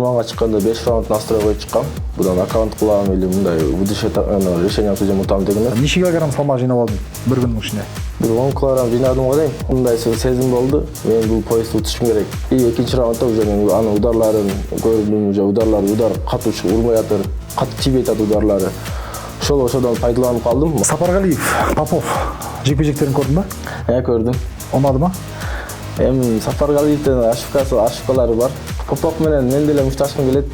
турманга чыкканда 5 раунд настрой коюп чыккам. Будан аккаунт кылам или мындай будущее решение түзөм утам деген эле. Нече килограмм салмак жыйнап алдың бир күнүн ичинде? Бир 10 килограмм жыйнадым го дейм. Мындай сезим болду. Мен бул поясты утушум керек. И экинчи раундда уже мен анын ударларын көрдүм, уже удар катуу урмай атыр, катуу тийбей атат ударлары. Ошодон пайдаланып калдым. Сапаргалиев, Попов жекпе-жектерин көрдүң ба? Көрдүм. Унадымы? Эми Сапаргалиевдин ошибкалары бар. Попов менен мен деле мушташкым келет.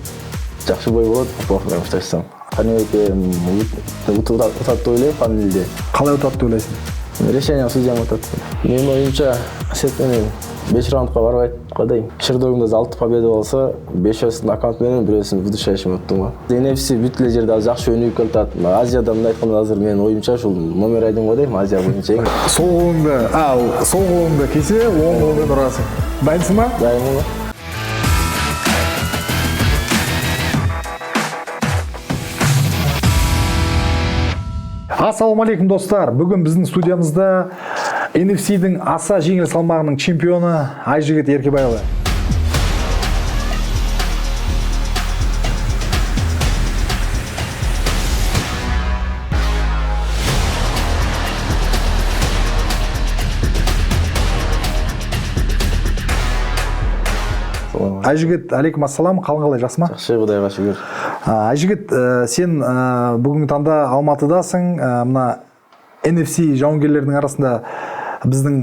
Жакшы бой болот, Попов менен мушташсам. Каныбек утат деп ойлойм панелде. Калай утат деп ойлойсуң? Решение судьям утат. Менин оюмча сет менен 5 раундка барбайт го дейм. Шердогунда 6 победа болсо, 5-өсүн нокаут менен, 1-өсүн будущее ишим өттүм го. NFC бүт эле жерде жакшы өнүгүп келатат. Азияда мындай айтканда азыр менин оюмча ушул номер 1 го дейм, Азия боюнча. Сол колуңда кесе, оң колуңда турасың. Дайынсыңбы? Дайынмын. Ассаламу алейкум достар. Бүгін біздің студиямызда NFC-дің аса жеңіл салмағының чемпионы Айжігіт Еркебайұлы. Айжігіт, алейкум ассалам, қалың қалай, жақсы ма? Жақсы, Құдайға шүкір. Айжігіт, сен бүгінгі таңда Алматыдасың. Мына NFC жауынгерлердің арасында біздің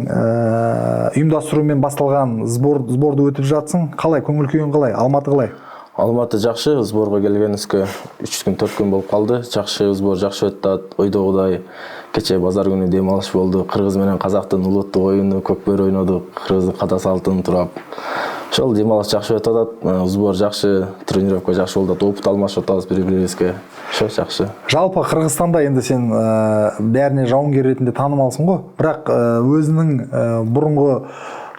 ұйымдастырумен басталған сборды өтіп жатсың. Қалай, көңіл күйің қалай? Алматы қалай? Алматы жақсы, сборға келгенізге 3 күн 4 күн болып қалды. Жақсы сбор, жақсы өтті. Ойдағыдай кече базар күнү демалыш болду. Кыргыз менен казактын улуттук оюну көкбөр ойнодук. Кыргыздын ката салтын турап. Ошол демалыш жакшы өтүп атат. Сбор жакшы, тренировка жакшы болду. Опыт алмашып атабыз бири-бирибизге. Ошо жакшы. Жалпы Кыргызстанда енді сен бәріне жауынгер ретінде танымалсың ғой. Бірақ өзінің бұрынғы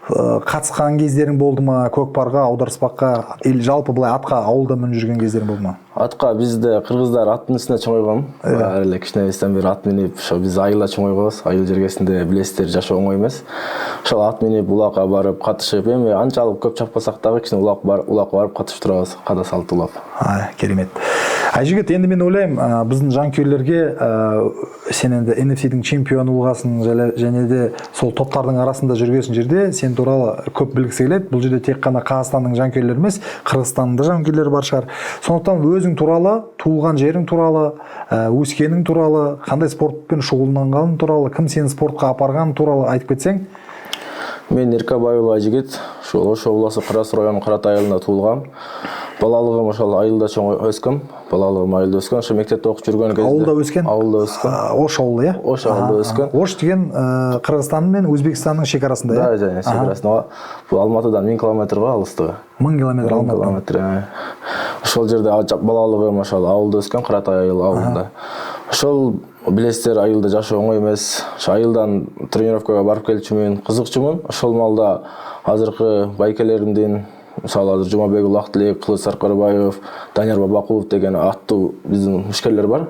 қатысқан кездерің болды ма? Көкпарға, аударыспаққа, или жалпы былай атқа ауылда мініп жүрген кездерің болды ма? Атқа бізде кыргыздар аттын үстүнө чоңойгон. Эле кичинебизден бери ат минип, ошо биз айылда чоңойгонбуз. Айыл жергесинде билесиздер, жашоо оңой эмес. Ошол ат минип улакка барып катышып, эми анчалык көп чаппасак дагы кичине улакка барып катышып турабыз, када салт улап. Керемет. Айжігіт, енді мен ойлаймын, біздің жанкүйерлерге сен енді NFC-дің чемпионы болғасын, және де сол топтардың арасында жүргесін жерде сен туралы көп білгісі келеді. Бұл жерде тек қана Қазақстанның жанкүйерлері емес, Қырғызстанның да жанкүйерлері бар шығар. Сондықтан өзің туралы, туылған жерің туралы, өскенің туралы, қандай спортпен шұғылданғаның туралы, кім сені спортқа апарған туралы айтып кетсең? Мен Еркебайұлы Айжігіт, Ош облысы Қарас районы Қаратай айылында туылғам. Балалығым ошол айылда өскөм. Балалығым айылда өскөн. Ошо мектепте окуп жүргөн кезде. Ауылда өскен? Ауылда өскөн. Ош ауылы, иә? Ош ауылда өскөн. Ош деген Кыргызстан мен Өзбекстанның шекарасында, иә? Да, және шекарасында. Бул Алматыдан 1000 километрге алыстыгы. 1000 километр Алматыдан. Ошол жерде балалығым ошол ауылда өскөн, Каратай ауылында. Ошол билесиздер, айылда жашоо оңой эмес. Ошо айылдан тренировкага барып келчүмүн, кызыкчумун. Ошол малда азыркы байкелеримдин, мисалы азыр Жумабекул Актилек, Кылыч Саркарбаев, Данияр Бабакулов деген аттуу биздин мушкерлер бар.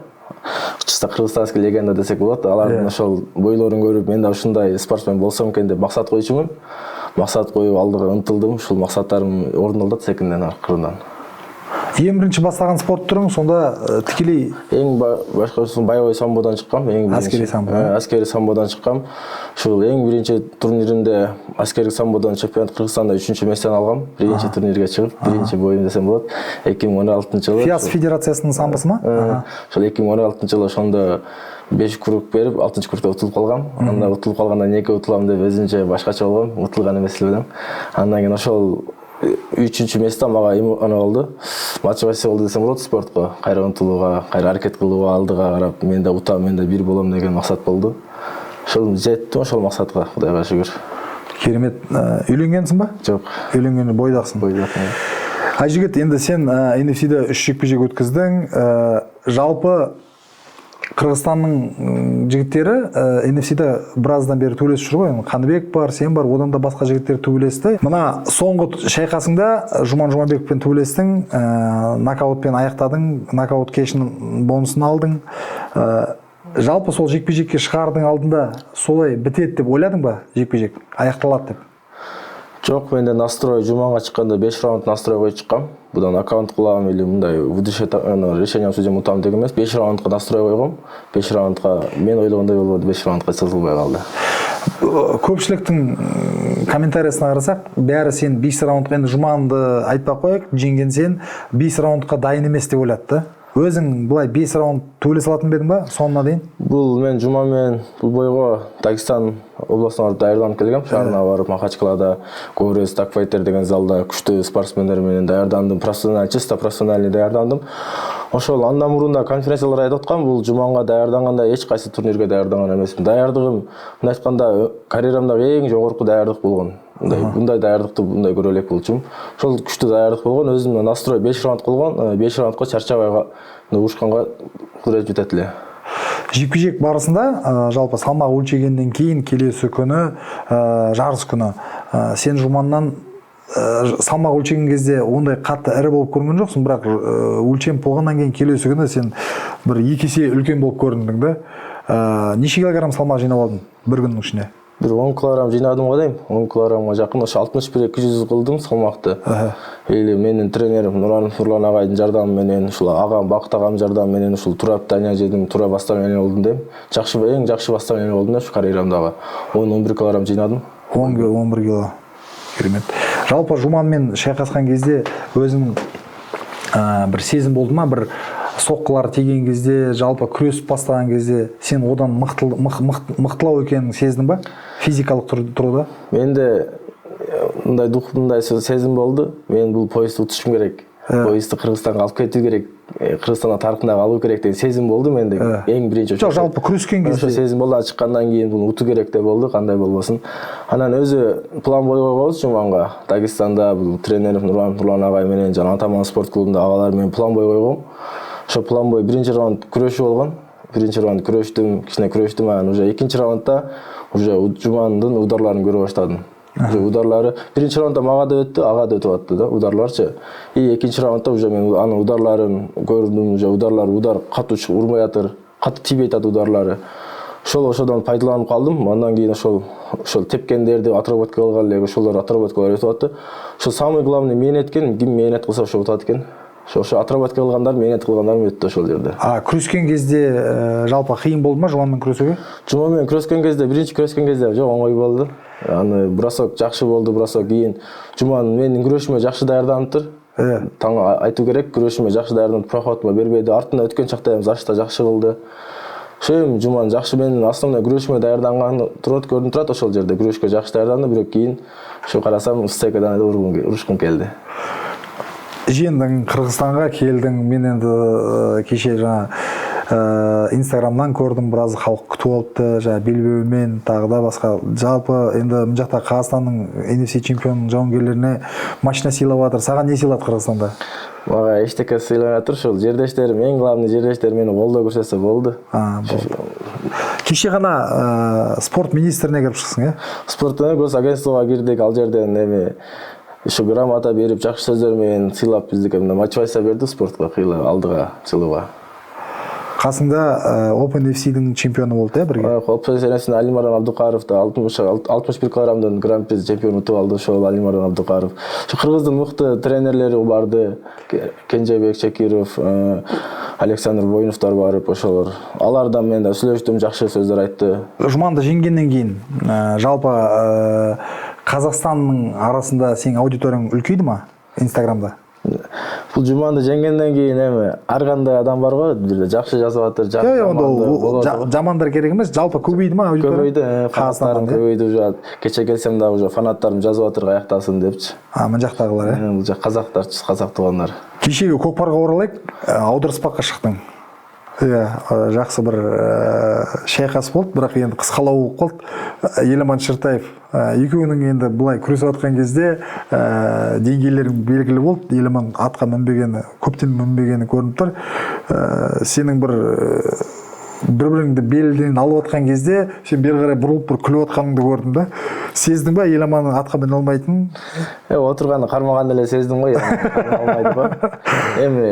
Чисто кыргызстанский легенда десек болот. Алардын ошол бойлорун көрүп, мен да ушундай спортсмен болсом экен деп максат койчумун. Максат коюп алдыга ынтылдым. Ушул максаттарым орундалды секинден аркырынан. Ең бірінші бастаған спорт түрің сонда тікелей? Ең башкысы боевой самбодан чыккам. Аскери самбо. Аскери самбодан чыккам. Ушул эң биринчи турниримде аскери самбодан чемпионат Кыргызстанда 3-местен алгам. Биринчи турнирге чыгып, биринчи боюм десем болот. 2016-жылы. ФИАС федерациясынын самбосы ма? Ошол 2016-жылы ошондо 5 круг берип, 6-кругда утулуп калгам. Анда утулуп калгандан неге утулам деп өзүнчө башкача болгом. Утулган эмес эле билем. Андан кийин ошол 3-чү месте мага аны болду. Мотивация болду десем болот спортко. Кайра ынтылууга, кайра аракет кылууга, алдыга карап, мен да утам, мен да бир болом деген максат болду. Ошол жеттим ошол максатка, Кудайга шүгүр. Керемет. Үйлөнгөнсүң ба? Жок. Үйлөнгөн бойдаксың. Бойдакмын. Айжігіт, енді сен NFC-де 3 жекпе-жек өткіздің. Жалпы Кыргызстанның жігіттері NFC-де біраздан бері төбелесіп жүр ғой. Қаныбек бар, сен бар, одан да басқа жігіттер төбелесті. Мына соңғы шайқасыңда Жуман Жумабековпен төбелестің, нокаутпен аяқтадың, нокаут кешінің бонусын алдың. Жалпы сол жекпе-жекке шығардың алдында солай бітеді деп ойладың ба, жекпе-жек аяқталады деп? Жок, менде настрой жуманга чыкканда 5 раунд настрой коюп чыккам. Будан аккаунт кылам или мындай решение судьям утам деген эмес. 5 раундка настрой койгом. 5 раундка мен ойлогондой болбоду, 5 раундка созулбай калды. Көпчүлүктүн комментариясына карасак, баары сен 5 раундка энди жуманды айтпай коёк, жеңген сен 5 раундка дайын эмес деп ойлот да. Өзүң былай 5 раунд төлөй салатын бедиң ба сонуна дейин? Бул мен жума менен бул бойго Дагестан областына барып даярданып келгем. Шаарына барып Махачкалада Говрез Такфайтер деген залда күчтүү спортсмендер менен даярдандым. Чисто профессиональный даярдандым. Ошол андан мурун да конференциялар айтып аткам, бул жуманга даярданганда эч кайсы турнирге даярданган эмесмин. Даярдыгым, мындай айтканда, карьерамдагы эң жогорку даярдык болгон. Мындай даярдыкты мындай көрө элек болчумун. Ошол күчтүү даярдык болгон, өзүмдө настрой 5 раунд кылган, 5 раундка чарчабай урушканга кудурет жетет эле. Жекпе-жек барысында жалпы салмак өлчөгөндөн кийин келесі күнү жарыс күнү сен жумандан салмак өлчөгөн кезде ондай катты ири болуп көрүнгөн жоксуң, бирок өлчөм болгондон кийин келесі күнү сен бир 2 эсе үлкөн болуп көрүндүң да. Нече килограмм салмак жыйнап алдың бир күндүн ичинде? Bir 10 kilogram жыйнадым го дейм. 10 килограмга жакын, ошо 61-200 кылдым салмакты. Или менин тренерим Нурлан агайдын жардамы менен, ушул агам Бакыт агам жардамы менен ушул тура питание жедим, тура восстановление болдум дейм. Эң жакшы восстановление болдум да ушу карьерамдагы. 10-11 килограмм жыйнадым. 11 кило. Керемет. Жалпы жуман менен шайкашкан кезде өзүң бир сезим болду ма, бир соққылар тиген кезде, жалпы күресіп бастаған кезде сен одан мықтылау екенін сездің ба? Физикалық тұруда? Менде мындай мындай сезим болду. Мен бул поездди утушум керек. Поездди Кыргызстанга алып кетүү керек. Кыргызстанга таркындап алуу керек деген сезим болду менде. Эң биринчи. Жок, жалпы күрөскөн кезде сезим болду. Чыккандан кийин бул утуу керек деп болду, кандай болбосун. Анан өзү план бой койгонбуз жуманга. Дагестанда бул тренерим Нурлан агай менен жана Атаман спорт клубунда агалар менен план бой койгом. Ошо план бой биринчи раунд күрөшүү болгон. Биринчи раунд күрөштүм, кичине күрөштүм, анан уже экинчи раундда уже жумандын ударларын көрө баштадым. Уже ударлары биринчи раундда мага да өттү, ага да өтүп атты да ударларчы. И экинчи раундда уже мен анын ударларын көрдүм, уже удар катуу урмай атыр, катуу тийбей атат ударлары. Ошодон пайдаланып калдым. Андан кийин ошол тепкендерди отработка кылган эле, ошолор отработкалар өтүп атты. Ошо самый главный мээнет экен, ким мээнет кылса ошо утат экен. Ошо отработка кылгандар, мээнет кылгандар өттү ошол жерде. Күрөскөн кезде жалпы кыйын болду ма жуман менен күрөсүүгө? Жуман менен күрөскөн кезде, биринчи күрөскөн кезде жок, оңой болду. Аны бросок жакшы болду, бросок кийин жуман менин күрөшүмө жакшы даярданыптыр. Таң айтуу керек, күрөшүмө жакшы даярданып, проходтума бербеди. Артынан өткөн чакта эми зашта жакшы кылды. Ошо жуман жакшы менин основной күрөшүмө даярданган көрүнүп турат ошол жерде. Күрөшкө жакшы даярданды, бирок кийин ошо карасам стекадан урушкум келди. Жеңдің, Қырғызстанға келдің, мен енді кеше жаңа Инстаграмнан көрдім, біраз халық күтіп алыпты, жаңа белбеумен, тағы да басқа. Жалпы енді мына жақта Қазақстанның NFC чемпионының жауынгерлеріне машина сыйлап жатыр. Саған не сыйлады Қырғызстанда? Мага эчтеке сыйлап жатыр, ошол жердештерим, эң главный жердештерим мени колдоо көрсөтсө болду. Кеше ғана спорт министріне кіріп шықсың, э? Спорттун госагентствого кирдик, ал жерден эми ошо грамота берип, жакшы сөздөр менен сыйлап биздики мотивация берди спортко, алдыга чыгууга. Касыңда Open FC'дин чемпиону болду, бирге? Open FC'дин Алимардан Абдукаров да 61 килограммдан гран-при чемпион утуп алды, ошол Алимардан Абдукаров. Ошо Кыргыздын мыкты тренерлери барды, Кенжебек Чекиров, Александр Воиновдор барып, ошолор. Алардан мен да сүйлөштүм, жакшы сөздөр айтты. Жуманды жеңгенден кийин жалпы Қазақстанның арасында сенің аудиторияң үлкейді ма Инстаграмда? Бул жуманды жеңгенден кийин эми ар кандай адам бар го, бир жакшы жазып атыр, жамандар керек эмес, жалпы көбөйдү ма аудитория? Көбөйдү, фанаттарым көбөйдү уже. Кече келсем да уже фанаттарым жазып атыр, каяктасың депчи. Мына жактагылар, Бул жак казактарчы, казак туугандар. Кечеги Көкпарга оралайык, аударыспакка чыктың. Жақсы бір шайқас болды, бірақ енді қысқалау болып қалды. Еламан Шыртаев екеуінің енді бұлай күресіп жатқан кезде деңгейлерің белгілі болды. Еламан атқа мінбегені, көптен мінбегені көрініп тұр. Сенің бір бір-біріңді белден алып отқан кезде сен бері қарай бұрылып бір күліп отқаныңды көрдім да. Сездің ба Еламанның атқа міне алмайтынын? Отырғанда қармағанда эле сездим ғой, алмайды го. Эми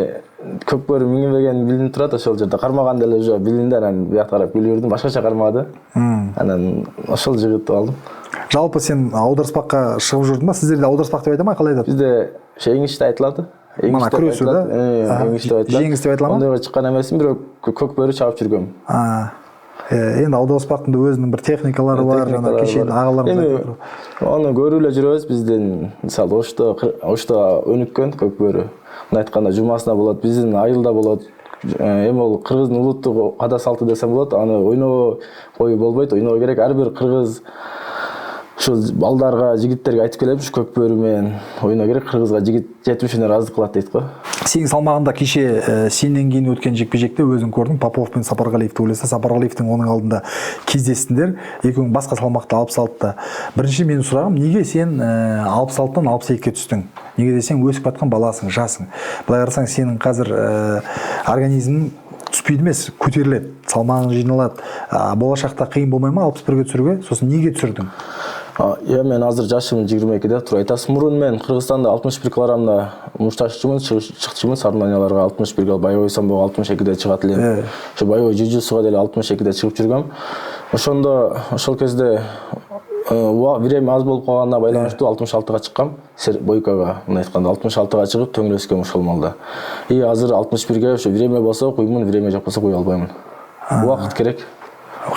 көкбөрү минбеген билинип турат, ошол жерде кармаганда эле уже билинди, анан биякка карап күлүп жүрдүм, башкача кармады. Анан ошол жигитти алдым. Жалпы сен аударыспаққа шығып жүрдің ба? Сіздерде аударыспақ деп айта ма, қалай айтады? Бизде еңиш деп айтылады. Мана күресүү да? Еңиш деп айтылады. Жеңіс деп айтыла ма? Ондойго чыккан эмесмин, бирок көкбөрү чабып жүргөм. Енді аударыспақтың да өзінің бір техникалары бар, жана кешен ағаларымыз айтып тұр. Оны көрүп эле жүрөбүз. Биздин мисалы ошто өнүккөн көкбөрү. Мына айтканда жумасына болот, биздин айылда болот. Эми ол кыргыздын улуттук ада салты десем болот. Аны ойноо бою болбойт, ойноо керек. Ар бир кыргыз ушул балдарга, жигиттерге айтып келем, ушу көкбөрү менен ойноо керек. Кыргызга жигит жетимишине ыраазы кылат дейт го. Сенің салмағында кеше сенен кейін өткен жекпе-жекте өзің көрдің, Попов пен Сапарғалиевті ойласа, Сапарғалиевтің оның алдында кездестіңдер, екеуің басқа салмақта 66-та. Бірінші менің сұрағым, неге сен 66-тан 62-ге түстің? Неге десең, өсіп жатқан баласың, жасың. Былай қарасаң, сенің қазір организмің түспейді емес, көтеріледі, салмағың жиналады. Болашақта қиын болмай ма 61-ге түсіруге? Сосын неге түсірдің? Мен азыр жашым 22-де, тура айтасың. Мурун мен Кыргызстанда 61 килограммда мушташчымын, чыкчымын, соревнованияларга 61 боевой самбого 62-де чыгат элем. Ошо боевой жужусуга деле 62-де чыгып жүргөм. Ошондо ошол кезде время аз болуп калганына байланыштуу 66-га чыккам. Бойкага, мына айтканда 66-га чыгып төңөлөскөм ошол малда. И азыр 61-ге ошо время болсо куймун, время жок болсо куя албаймын. Убакыт керек.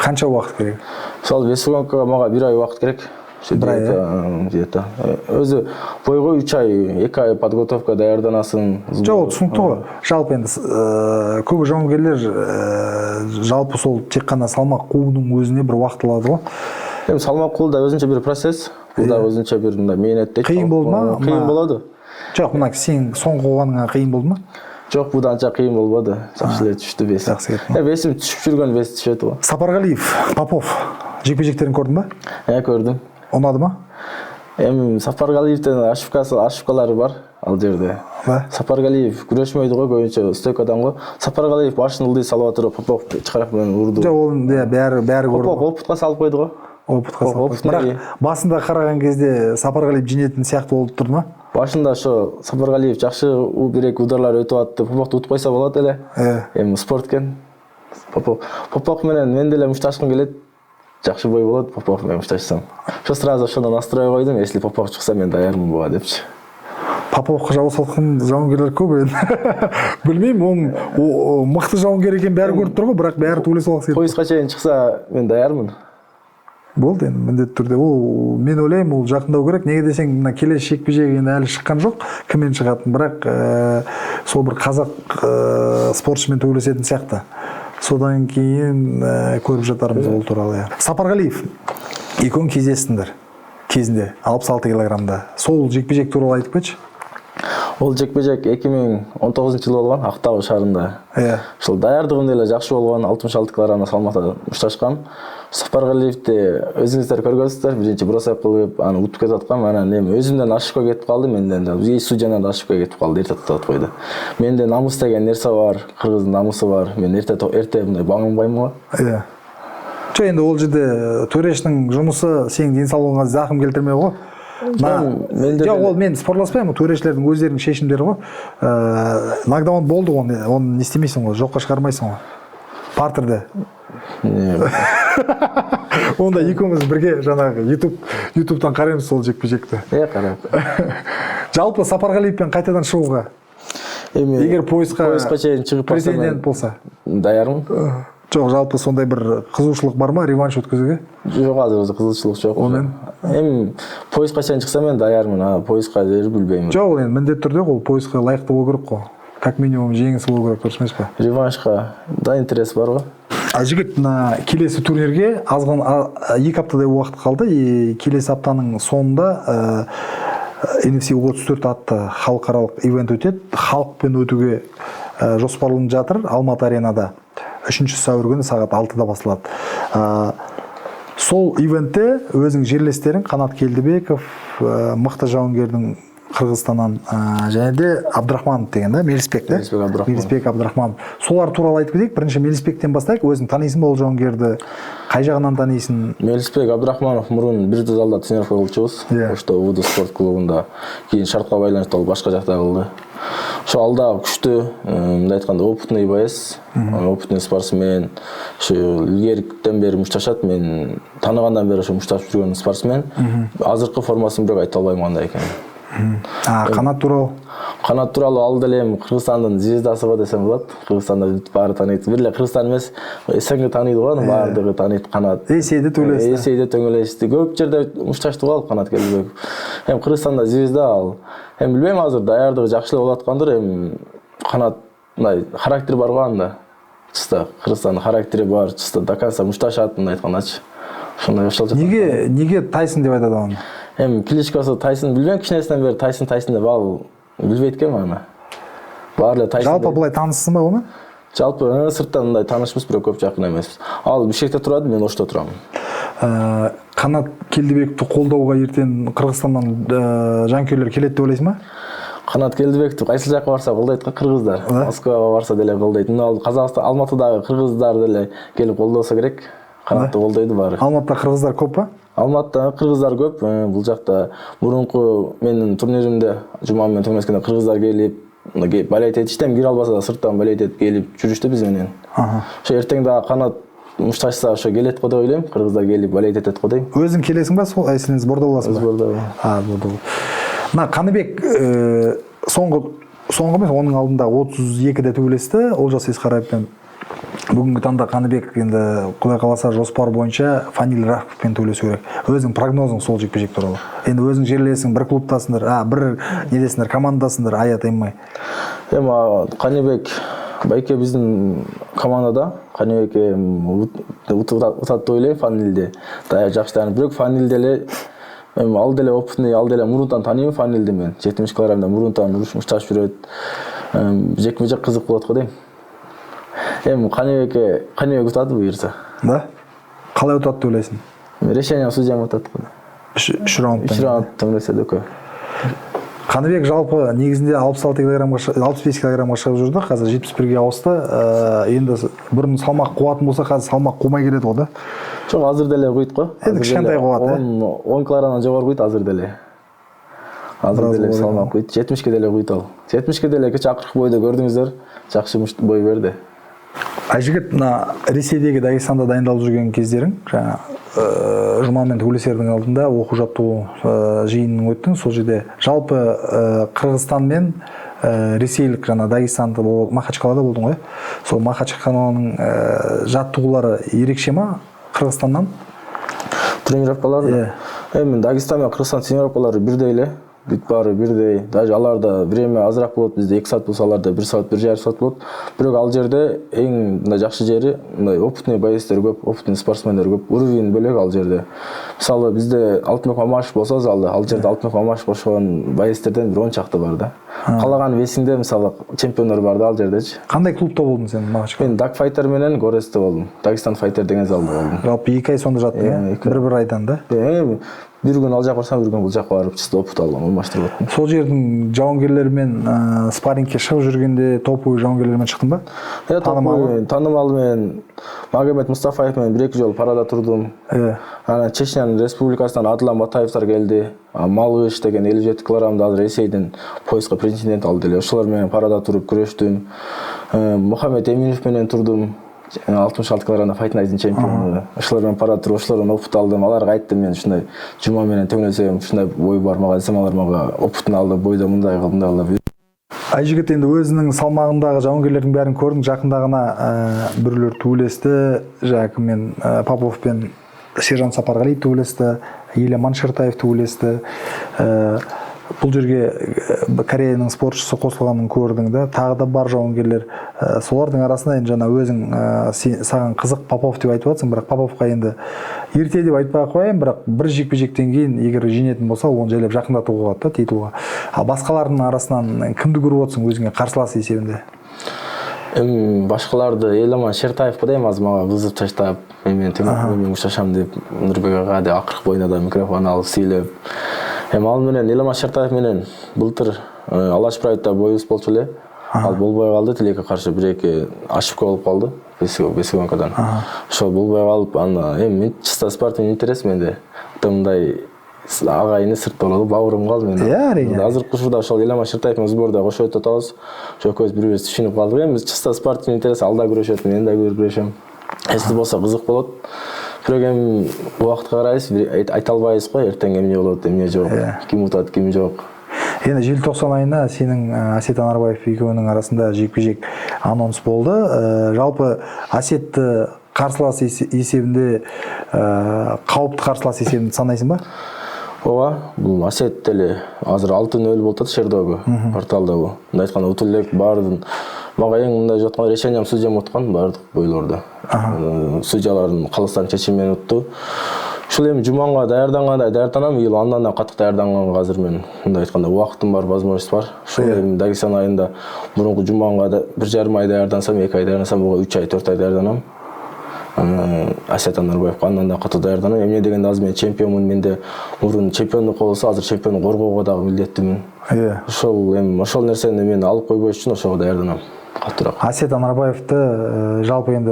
Канча убакыт керек? Мисалы весогонкага мага 1 ай убакыт керек. Где-то. Өзі бойға 3 ай, 2 ай подготовка даярданасың. Жол, түсінікті ғой. Жалпы енді көбі жауынгерлер жалпы сол тек қана салмақ қуудың өзіне бір уақыт алады ғой. Енді салмақ қуу да өзінше бір процесс, бұл да өзінше бір мейнет дейді. Қиын болды ма? Қиын болады. Жоқ, мына сен соңғы қуғаныңа қиын болды ма? Жоқ, бұл да анша қиын болмады. Жақсы эле түштү бесим. Жақсы кетті. Бесим түшүп жүргөн бес түшөтү ғой. Сапарғалиев, Попов жекпе-жектерін көрдің ба? Көрдім. Ұнады ма? Сапарғалиевтен ошибкалары бар ал жерде. Сапарғалиев күрөшмөйдү го, көбүнчө стойкадан го. Сапарғалиев башын ылдый салып атырып, Попов чыгарып менен урду. Жок, ол бәрі көрдү. Попов опытка салып койду го. Опытка салып. Бирок басында караган кезде Сапарғалиев жеңетін сияқты болуп турду ма? Башында ошо Сапарғалиев жакшы бир-эки ударлар өтүп атты, Поповду утуп койсо болот эле. Спорт экен. Попов менен мен деле мушташкым келет. Жакшы бой болот, Попов менен мушташсам. Ошо сразу ошондо настрой койдум, если Попов чыкса мен даярмын буга депчи. Поповго жабы салкан жауынгерлер көп енді. Білмеймін, ол мықты жауынгер екен бәрі көріп тұр ғой, бірақ бәрі төле салғысы келді. Поясқа чейин чыкса мен даярмын. Болды енді, міндетті түрде. Ол мен ойлаймын, ол жақындау керек. Неге десең, мына келесі жекпе-жек енді әлі шыққан жоқ, кіммен шығатын, бірақ сол бір қазақ спортшымен төбелесетін сияқты. Содан кейін көріп жатармыз ол туралы. Сапарғалиев, екеуің кездестіңдер кезінде 66 килограммда. Сол жекпе-жек туралы айтып кетші. Ол жекпе-жек 2019 жылы болгон, Актау шаарында. Ошол даярдыгым деле жакшы болгон, 66 килограммда салмакта мушташкам. Сапарғалиевди өзүңүздөр көргөнсүздөр, биринчи бросок кылып, аны утуп кетип аткам. Анан эми өзүмдөн ашыкка кетип калды, менден да. Судьядан да ашыкка кетип калды, эрте токтотуп койду. Менде намус деген нерсе бар, кыргыздын намусу бар. Мен эрте мындай баңынбайм го. Жок, енді ол жерде төрештің жұмысы сенің денсаулығыңа зақым келтірмеу ғой. Жоқ, ол мен спорласпаймын, төрешілердің өздерінің шешімдері ғой. Нокдаун болды, оны не істемейсің ғой, жоққа шығармайсың ғой. Партерде. Онда екеуміз бірге жаңағы ютубтан қараймыз сол жекпе-жекті. Қарап. Жалпы Сапарғалиевпен қайтадан шығуға, егер поясқа чейин чыгып претендент болса, даярмын. Жоқ, жалпы сондай бір қызушылық бар ма реванш өткізуге? Жоқ, азыр қызушылық жоқ. Онымен? Поясқа чейин чыкса мен даярмын, поясқа дер билбеймін. Жоқ, енді міндетті түрде ол поясқа лайықты болу керек қой. Как минимум жеңісі болу керек, дұрыс емес пе? Реваншқа да интерес бар ғой. Жігіт, келесі турнирге азған 2 аптадай уақыт қалды. Келесі аптаның соңында NFC 34 атты халықаралық ивент өтеді. Халықпен өтуге жоспарланып жатыр Алматы аренада. 3 сәуір күні сағат 6-да басылады. Сол ивентте өзің жерлестерің Қанат Келдібеков, мықты жауынгердің Кыргызстандан және де Абдрахманов деген да, Мелисбек да? Мелисбек Абдрахманов. Солар туралы айтып кетейік. Бірінші Мелисбектен бастайық. Өзің танисың ба ол жауынгерді? Қай жағынан танисың? Мелисбек Абдрахманов мурун бир залда тренировка кылчубуз. Ошто Уду спорт клубунда. Кийин шартка байланыштуу башка жакта кылды. Ошо алда күчтүү, мындай айтканда опытный боец, опытный спортсмен. Ошо илгериден бери мушташат, мен тааныгандан бери ошо мушташып жүргөн спортсмен. Азыркы формасын бирок айта албайм кандай экенин. Канат тууралуу? Канат тууралуу ал деле Кыргызстандын звездасы десем болот. Кыргызстанда баары тааныйт. Бир эле Кыргызстан эмес, СНГ тааныйт го, баардыгы тааныйт канат. Эсейде төөлөсү. Эсейде төңөлөсү. Көп жерде мушташты го Канат Келдибек. Эми Кыргызстанда звезда ал. Эми билбейм, азыр даярдыгы жакшы эле болуп аткандыр. Эми Канат мындай характер бар го анда. Чыста Кыргызстандын характери бар, чыста до конца мушташат, мындай айткандачы. Ошондой ошол жакта. Неге Тайсон деп айтат аны? Эми кличкасы Тайсон, билбейм, кичинесинен бери Тайсон деп ал билбейт экенмин аны. Баары эле Тайсон. Жалпы булай таанысызсың ба уну? Жалпы сырттан мындай таанышпыз, бирок көп жакын эмеспиз. Ал Бишкекте турат, мен Ошто турам. Канат Келдибекти колдоого эртең Кыргызстандан жанкүйерлөр келет деп ойлойсуң ба? Канат Келдибекти кайсы жакка барса колдойт го кыргыздар. Москвага барса деле колдойт. Ал Казакстан, Алматыдагы кыргыздар деле келип колдосо керек. Канатты колдойду баары. Алматыда кыргыздар көп ба? Алматыда кыргыздар көп. Бул жакта мурунку менин турниримде жума менен төмөскөндө кыргыздар келип балет этиштен кире албаса да сырттан балет этип келип жүрүштү биз менен. Ошо эртең дагы канат мушташса ошо келет го деп ойлойм. Кыргыздар келип балет этет го дейм. Өзүң келесиң ба? Сол сиз бордо боласыңыз ба? Бордо. Бордо. Мына Каныбек соңку эмес, онун алдында 32-де төбөлөстү. Олжас Ескараевпен бүгүнкү таңда Каныбек енді Кудай кааласа жоспар боюнча Фаниль Раховпен төбөлөшү керек. Өзүң прогнозуң сол жекпе-жек тууралуу. Эми өзүң жерлесиң, бир клубтасыңдар, бир недесиңер, командасыңдар, аят эми. Эми Каныбек байке биздин командада Каныбек утат деп ойлойм Фанилди. Даяр жакшы таанып, бирок Фанилди эле ал деле опытный, ал деле мурунтан тааныйм Фанилди мен. 70 килограммда мурунтан мушташып жүрөт. Жекпе-жек кызык болот го дейм. Эми Каныбек утат буюрса. Да? Калай утат деп ойлойсуң? Решение судьям утат го. 3 раундтан. 3 раунд төмөлөсө дөкө. Каныбек жалпы негизинде 66 килограммга, 65 килограммга чыгып жүрдү, азыр 71ге ауысты. Енді бұрын салмақ қуатын болса, қазір салмақ қумай келеді го да. Жоқ, азыр деле куйт го. Енді кішкентай қуат, 10 килограммдан жогору куйт азыр деле. Азыр деле салмақ куйт, 70ке деле куйт ал. 70ке деле кече акыркы бойдо көрдүңүздөр, жакшы бой берди. Айжигит, мына Ресейдеги Дагестанда дайындалып жүрген кездерің, жаңа Жумамен төбөлөсөрдүн алдында окуу жаттуу жыйынын өттүң. Сол жерде жалпы Кыргызстан мен ресейлик жана Дагестанда Махачкалада болдуң го. Сол Махачкаланын жаттыгуулары ерекше ма Кыргызстандан? Тренировкалар? Эми Дагестан менен Кыргызстан тренировкалары бирдей эле. Бүт баары бирдей. Даже аларда время азыраак болот, бизде 2 саат болсо аларда 1 саат, 1,5 саат болот. Бирок ал жерде эң жакшы жери мындай опытный боецтер көп, опытный спортсмендер көп. Уровень бөлөк ал жерде. Мисалы бизде Алтынбек Мамашев болсо залда, ал жерде Алтынбек Мамашев кошгон боецтерден 10 чакты бар да. Калаган весинде мисалы чемпиондор бар да ал жердечи. Кандай клубта болдуң сен Махачкалада? Мен Даг Fighter менен Горесте болдум. Дагестан Fighter деген залда болдум. Жалпы 2 ай сонда жаттың, бир айдан да? Бир күн ал жака барсам, бир күн бул жака барып, чисто опыт алгам, алмаштырып аттым. Сол жердин жауынгерлери менен спаррингке чыгып жүргөндө топовый жауынгерлер менен чыктың ба? Таанымал мен Магомед Мустафаев менен 1-2 жолу парада турдум. Анан Чечнянын республикасынан Адлан Батаевтар келди. Малыш деген 57 килограммда азыр Ресейдин пояска претендент ал деле. Ошолор менен парада туруп күрөштүм. Мухаммед Эминов менен турдум. 66 килограммда Fight Night'ın чемпиону. Ошолор менен парада туруп, ошолордон опыт алдым. Аларга айттым, мен ушундай жума менен төмөнөсөм, ушундай бой бар мага десем, алар мага опытын алды, бойдо мындай кылды. Айжигит, енді өзінің салмағындағы жауынгерлердің бәрін көрдің, жақында ғана бірлер төбелесті, жаңағы мен Попов пен Сержан Сапарғалиев төбелесті, Еле Маншертаев төбелесті. Бұл жерге Кореяның спортшысы қосылғанын көрдің да, тағы да бар жауынгерлер. Солардың арасында енді жаңа өзің саған қызық Попов деп айтып жатсың, бірақ Поповқа енді ерте деп айтпай қояйын, бірақ бір жекпе-жектен кейін егер жеңетін болса, оны жайлап жақындатуға болады да, титулға. Ал басқалардың арасынан кімді көріп отырсың өзіңе қарсылас есебінде? Башкаларды Еламан Шертаев дейм, аз мага кызып таштап, мен мушташам деп Нурбек ага деп акыркы бойуна да микрофон алып сүйлөп, Эми ал менен Иламат Шартаев менен былтыр Алаш Прайдта боюбуз болчу эле. Ал болбой калды, тилекке каршы 1-2 ошибка болуп калды. Бесогонкадан. Ошол болбой калып, аны эми чисто спортивный интерес менде. Мындай агайыны сырт болду, бауырым калды менде. Әрине. Азыркы учурда ошол Иламат Шартаев менен сборда кошо өтүп атабыз. Ошо экөөбүз бири-бирибизди түшүнүп калдык. Эми чисто спортивный интерес, алда күрөшөт, мен да күрөшөм. Эсти болсо кызык болот. Бирок эми убакытка карайбыз, айта албайбыз го, эртең эмне болот, эмне жок, ким утат, ким жок. Енді желтоқсан айында сенің Асет Анарбаев екеуінің арасында жекпе-жек анонс болды. Жалпы Асетті қарсылас есебінде, қауіпті қарсылас есебінде санайсың ба? Ооба, бул Асет деле азыр 6-0 болуп атат Шердогу порталда бул. Мындай айтканда утул элек баардын мага эң мындай жаткан решением судьям уткан баардык бойлордо. Судьялардын калыстан чечими менен утту. Ушул эми жуманга даярданам, эл андан да катык даярданганга азыр мен мындай айтканда убактым бар, возможность бар. Ушул эми Дагестан айында мурунку жуманга 1,5 ай даярдансам, 2 ай даярдансам, буга 3 ай, 4 ай даярданам. Асет Анарбаевка андан да катык даярданам. Эмне дегенде азыр мен чемпионмун, менде мурун чемпиондук болсо, азыр чемпионду коргоого дагы милдеттимин. Ошол нерсени мен алып койбош үчүн ошого даярданам. Асет Анарбаевты жалпы енді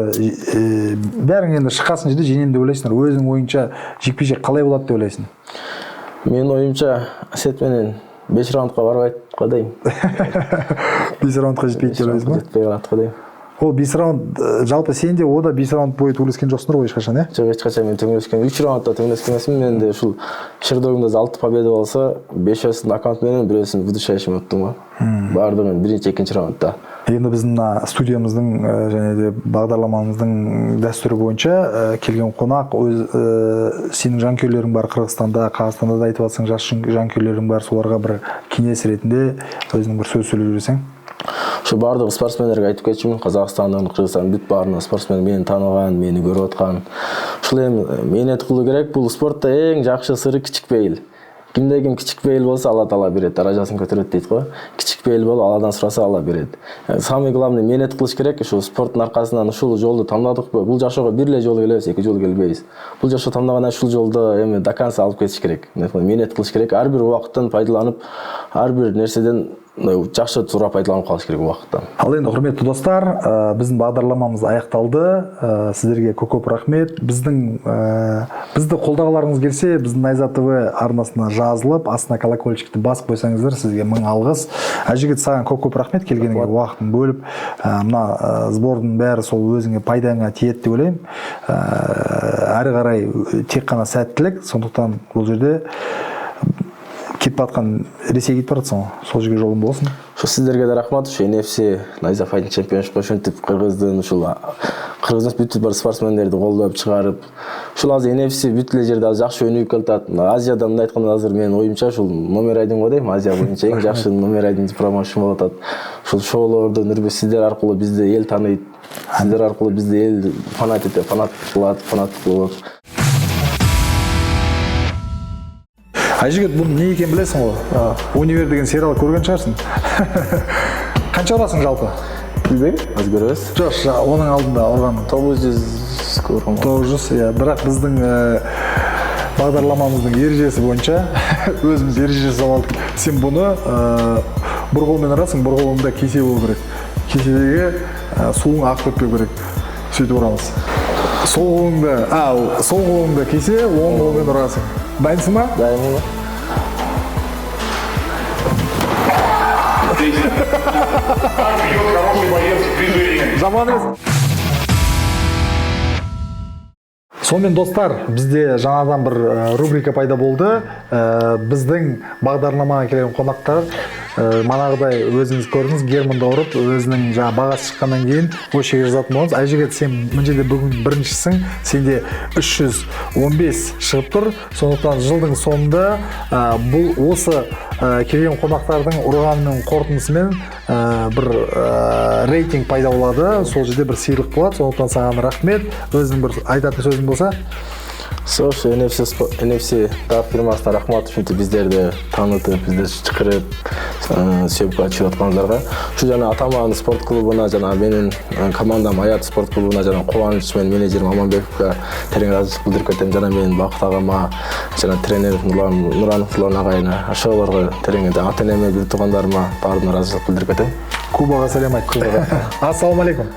бәрің енді шыққасын жерде жеңем деп ойлайсыңдар. Өзің ойынша жекпе-жек қалай болады деп ойлайсың? Мен ойымша Асет менен 5 раундқа барбайт го дейм. 5 раундқа жетпейт деп ойлайсың ба? Жетпей калат го дейм. Ол 5 раунд жалпы сен де ода 5 раунд бойы төңөлөскен жоқсыңдар ғой ешқашан, е? Жоқ, ешқашан мен төңөлөскем. 3 раундта төңөлөскен эмесмин. Менде ушул Шердогумда 6 победа болсо, 5-өсүн нокаут менен, 1-өсүн выдышающим өттүм го. Бардыгын 1-2 раундта. Енді біздің студиямыздың және де бағдарламамыздың дәстүрі бойынша келген қонақ сенің жанкүйерлерің бар Қырғызстанда, Қазақстанда да айтып жатсаң, жас жанкүйерлерің бар, соларға бір кеңес ретінде өзінің бір сөз сөйлеп жүрсең. Ошо бардык спортсмендерге айтып кетчүмүн, Казакстандын, Кыргызстандын бүт баарына спортсмен мени тааныган, мени көрүп аткан. Ушул эми мээнет кылуу керек. Бул спортто эң жакшы сыры кичик бейил. Кимде ким кичик бейил болсо, Алла Таала берет, даражасын көтөрөт дейт го. Кичик бейил болуп, Алладан сураса, Алла берет. Самый главный мээнет кылыш керек. Ушул спорттун аркасынан ушул жолду тандадыкпы? Бул жашоого бир эле жолу келебиз, 2 жолу келбейбиз. Бул жашоо тандаганда ушул жолду эми до конца алып кетиш керек. Мээнет кылыш керек. Ар бир убакыттан пайдаланып, ар бир нерседен жакшы туура пайдаланып калыш керек убакыттан. Ал енді құрметті достар, біздің бағдарламамыз аяқталды. Сіздерге көп рахмет. Бізді қолдағыларыңыз келсе, біздің Найза ТВ арнасына жазылып, астына колокольчикті басып қойсаңыздар, сізге 1000 алғыс. Әжігіт, саған көп рахмет, келгеніңе уақытын бөліп, мына сбордың бәрі сол өзіңе пайдаңа тиеді деп ойлаймын. Әрі қарай тек қана сәттілік, сондықтан бұл жерде кетіп атқан Ресейге кетіп баратсың ғой, сол жерге жолың болсын. Ошо сиздерге да рахмат. Ошо NFC Найза Fighting Championship ошентип Кыргыздын ушул Кыргыздын бүт бар спортсмендерди колдоп чыгарып, ушул азыр NFC бүт эле жерде жакшы өнүгүп келатат. Азияда мындай айтканда азыр менин оюмча ушул номер 1 го дейм, Азия боюнча эң жакшы номер 1 промоушен болуп атат. Ушул шоулорду нурбек сиздер аркылуу бизди эл тааныйт. Сиздер аркылуу бизди эл фанат этип, фанат кылат. Айжігіт, бұл не екен білесің ғой? Универ деген сериал көрген шығарсың. Қанша ұрасың жалпы? Білбейм, аз көресіз. Жоқ, оның алдында ұрған 900 көрген. 900, иә. Бірақ біздің бағдарламамыздың ережесі бойынша өзіміз ереже жасап алдық. Сен бұны бір қолмен ұрасың, бір қолында кесе болу керек. Кеседегі суың ағып кетпеу керек. Сөйтіп ұрамыз. Сол қолыңда кесе, оң қолмен ұрасың. Дайынсың ба? Дайынмын. Жаман емес. Сонымен достар, бізде жаңадан бір рубрика пайда болды. Біздің бағдарламаға келген қонақтар манағыдай өзіңіз көрдіңіз, Германда ұрып, өзінің бағасы шыққаннан кейін осы жерге жазатын боламыз. Айжігіт, сен мына жерде бүгін біріншісің, сенде 315 шығып тұр. Сондықтан жылдың соңында бұл осы келген қонақтардың ұрғанының қорытындысымен бір рейтинг пайда болады. Сол жерде бір сыйлық болады. Сондықтан саған рахмет. Өзің бір айтатын сөзің болса? Сош NFC тап фирмасына рахмат, ушинтип биздерди таанытып, биздерди чакырып, сөйөпкө чыгып аткандарга. Ушу жана Атаман спорт клубуна жана менин командам Аят спорт клубуна жана Кубаныч менен менеджерим Аманбековго терең ыраазычылык билдирип кетем. Жана менин Бакыт агама, жана тренер Нуранов агайына, ошолорго терең ата-энеме, бир туугандарыма баарына ыраазычылык билдирип кетем. Кубага салам айт. Ассалому алейкум.